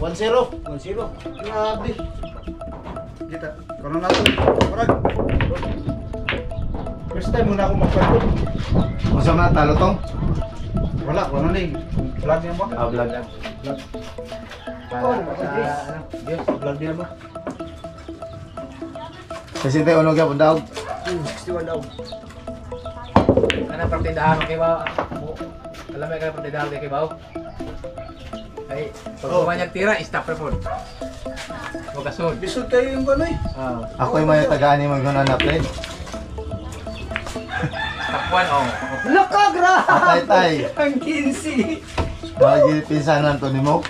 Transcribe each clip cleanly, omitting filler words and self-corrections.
1-0. 1-0. Grabe. Kita. Kano na to? Murag. First time muna ako magkwento. Masama talo tong? Wala na eh. Vlog niya ba? Vlog. Vlog. Yes, vlog niya ba? Kasi tayo unog yung daw. 61 daw. Ano partidahan kay ba? Alam mo kay partidahan kay ba? Ay, pag kumanyag tira, stop na po. Huwag kasunod. Bisod kayo yung gano'y. Ako yung may tagaan yung maghanap eh. Stop 1, oh. Nakagra! Patay-tay. Ang 15. Bagi pinsanan to ni mo.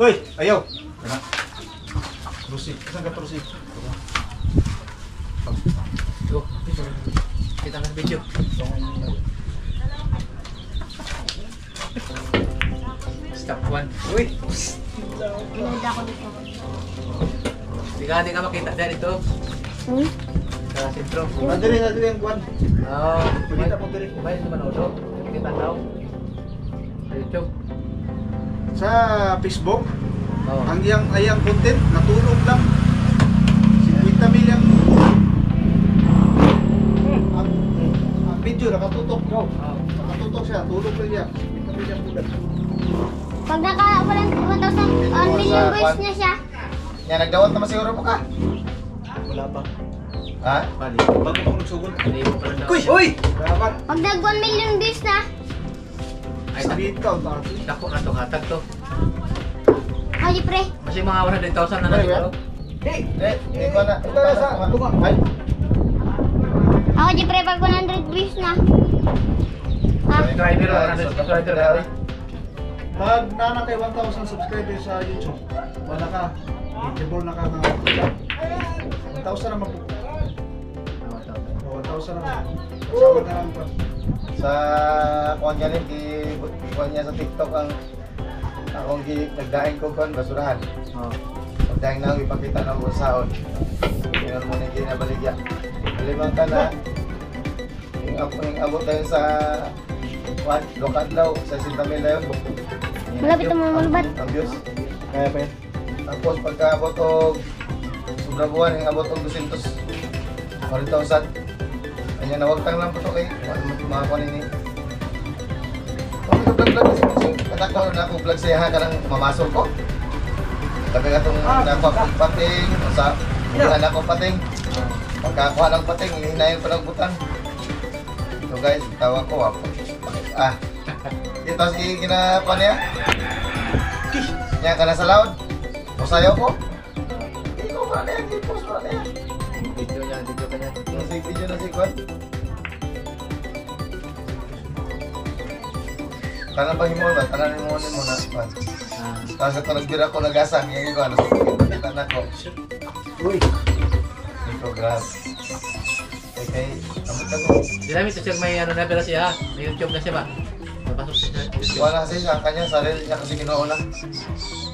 Hoy, ayaw. Rusik. Saan ka rusik? Go. Kita ka sa video. Stop 1. Uy! Pinuda ko dito. Di ka makita dyan ito. Sa sentro. Nadiri ang kwan. Oo. Pagkita mo diri. May ito manood. Kita daw. Sa YouTube. Sa Facebook, Oo. ang ayang content, natulog lang. 50 million. Ang video nakatutok. Oo. Nakatutok siya, tulog lang siya. 50 million bulan. Pag naka 1 million views na siya, Yan, nagdawat naman siguro po ka. Wala pa. Ha? Pali. Bago ko nagsugod. Pali mo pala daw. Uy! Uy! Dapat. pag nag 1 million views na, Ay, Sabihin ka, dati. dako na to, hatag to. Haji pre, Kasi mga 100,000 na na siguro. Hindi ko na. Ito na sa tunga. Ay, Haji pre pag 100 views na. Ha? Subscriber, 100 subscriber na. Pag nana kay 1,000 subscribers sa YouTube, wala ka. Eligible na ka nga. 1,000 naman po. 1,000 naman. Kasama na lang pa. sa kuwan niya rin, kuwan niya sa TikTok ang akong nagdaing ko kuwan, basurahan. Oo. Pagdaing na ako, ipakita na ako sa saon. Tingnan mo na yung kinabaligya. Malimang ka na, yung abot tayo sa Lokadlaw, sa Sintamila yun. Malapit na mga malubat. Ang views. Kaya pa yan. Tapos pagkaabot o sobra buwan, yung abot o 200. 40,000. Kanya nawagtang lang po ito kay mga kunin ni. Vlog. Katakaw na ako vlog siya ka nang mamasok ko. Sabi ka itong pating, sa anak ko pating. Pagkakuha ng pating, hihinayin pa ng butang. So guys, tawa ko ako. Ito si kinakuha niya. Niya ka na sa loud. O sayo ko. Hindi ko pa na yan, hindi post pa na yan. Video ka niya. Yung video na si Kwan. Tanang pahimon ba? Tanang himonin mo na Kwan. Tapos ito nagbira ko nag-asang. Yung ko, ano sa pagkita na ko. Uy. Ito, grab. Okay, amot na ko. Di namin ito siya may ano na pala siya. May YouTube na siya ba? Napasok siya sa YouTube. Wala kasi siya, kanya sarili niya kasi kinuha na.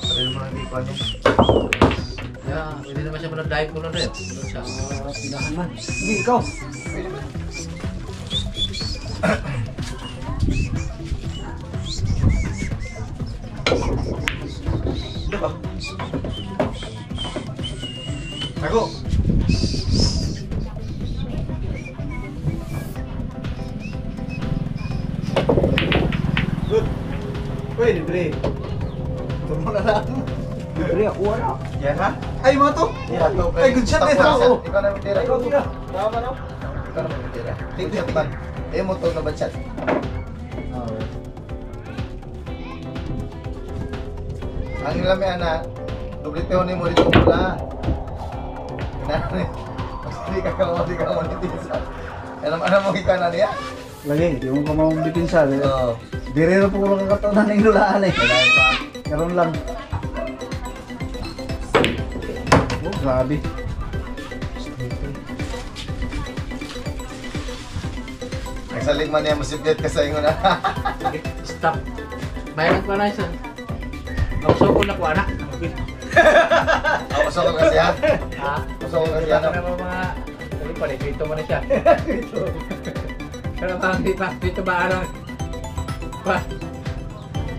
Sarili mo na hindi Kwan niya. Yeah, hindi naman siya manag-dive ko na rin. Doon siya. Pinahan man. Hindi, ikaw. Ako. Good. Uy, libre. Turmo na lang. Libre ako wala. Yan ha? Ay, mga to. Yan to. Ay, good shot eh. Ikaw na mitira. Ikaw, tira. Tama na. Ikaw na mitira. Take shot man. Eh mo to na ba chat? Ang ilami ana, dubliteo ni mo dito pula. Hindi ka monetize. Alam mo ikaw na niya? Lagi, di mo ka mong dipinsa. Oo. Dire na po ko lang katunan ng lulaan eh. Kailangan pa. Karoon lang. Oh, grabe. Nagsalig man niya, masipit ka sa inyo na. Stop. Mayroon pa na siya. Kauso ko na ko anak. Ako sa ko kasi ha. Ha? Gusto ko kasi Baka ano. na mga... Dali pa rin, dito mo na siya. Pero parang dito ba ano? Pa.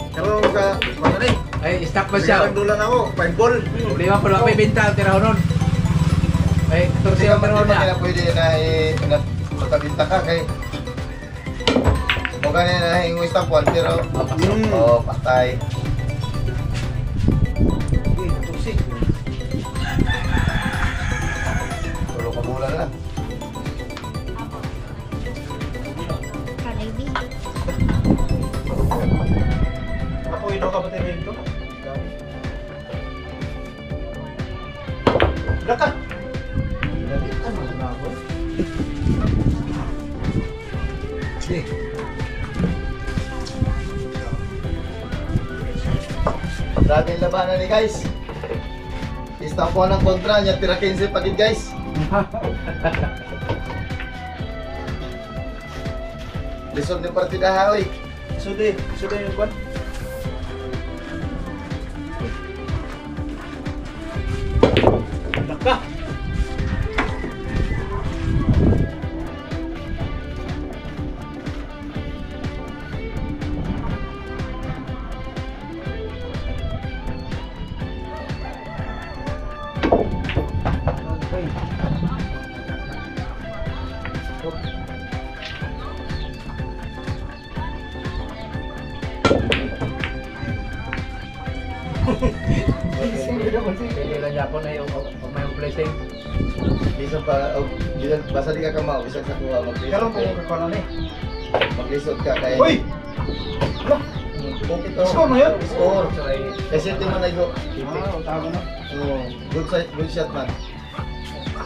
Pero ka, ano ni? Ay, stop pa siya. Siya. Dulan ako, 5 ball. Problema pa lang may benta ang tiraho nun. Ay, 14 ang tiraho Hindi niya. na pwede na matabinta ka kay mo ganyan na hingo stop 1 pero patay. Tuksik. Tulo ka bulan lang. Karibi. Ako ino ka ba tayo ito? Laka. Sige. Grabe yung labanan ni guys. Stop 1 ang kontra niya, tira 15 pa din guys. Lisod ni partida ha, oy. Sude yung kwan. Laka. Pili lang Japon ay may blessing. Lisod pa, basta di ka kamao, bisag sa kuha, Karon maglisod ko kwan ni. maglisod ka kay... Uy! Okay to. Score mo yun? Score. Try. Kasi ito man nag-go. Ah, tago na. Good side, good shot man.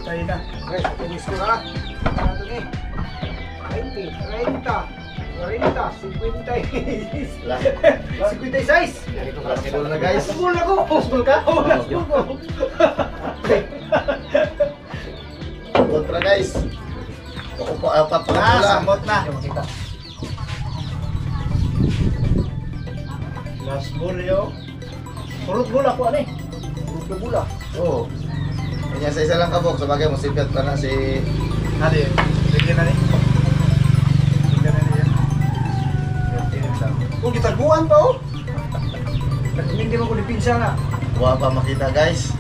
Tayo na. Guys, tumis ko na. Ano ni? 20, 30, 40, 50. Last, 56. last goal na guys. Ball ako. Ball ka? Last ball ko. Kontra guys. Ako po, apat pa Ah, lang. samot na. Yung makita. Last ball yo. Purot bola ko ani. Purot na bula. Oo. Kanya sa isa lang kabok, sa bagay mo sipiat pa na si... Hadi. Sige na ni. Sige na ni. Kung gitaguan pa oh. Hindi mo ko dipinsa na. Huwag pa makita guys.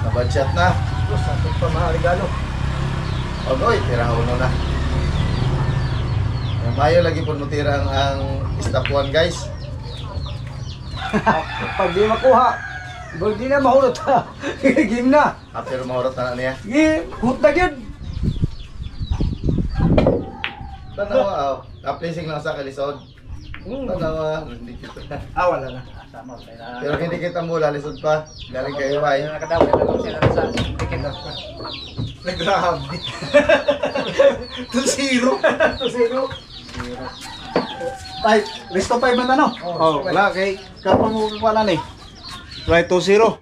Nabad shot na. Tapos, ating pa mga regalo. Ogoy, tira uno na. Ang mayo lagi po mutira ang stop 1 guys. Pag di makuha, ball di na mahulot ha. Game na. After mahurot na niya. Sige, hut na yun. Tanawa, placing lang sa kalisod. Tanawa, hindi kita. Ah, wala na. Sama tayo na. Pero hindi kita mula, lisod pa. Galing kayo ay. Yung nakadaw, yung sila sa ticket. Nagrabe. 2-0. 2-0. Ay, resto 5 man ano? Oh, wala kay kapag mo kuha na ni. Try 2-0.